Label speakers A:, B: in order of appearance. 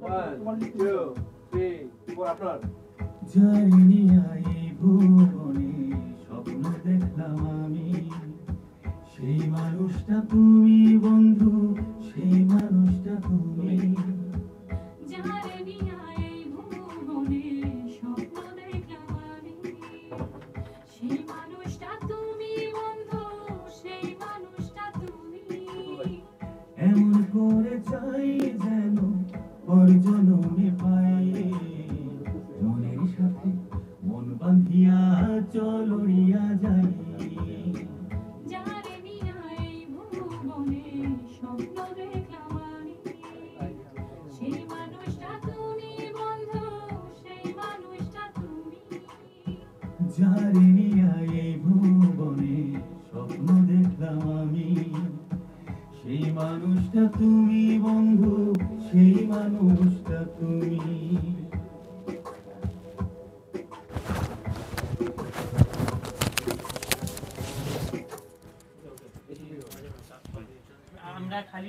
A: 1 2 3 4 আপনার
B: জানি এই ভুবনে স্বপ্ন দেখলাম আমি, সেই মানুষটা তুমি বন্ধু, সেই মানুষটা তুমি।
C: যারে নিয়া এই ভুবনে স্বপ্ন দেখলাম আমি, সেই মানুষটা তুমি বন্ধু, সেই মানুষটা তুমি।
B: এমন করে চাই যেন ওর জনমে পাই, মনের সাথে মন বাঁধিয়া চলরিয়া যাই।
C: যারে নিয়া এই ভুবনে স্বপ্ন দেখলাম আমি, সেই মানুষটা তুমি বন্ধু, সেই মানুষটা তুমি।
B: যারে নিয়া এই ভুবনে স্বপ্ন দেখলাম আমি, সেই মানুষটা তুমি বন্ধু, সেই মানুষটা তুমি।
D: আমরা খালি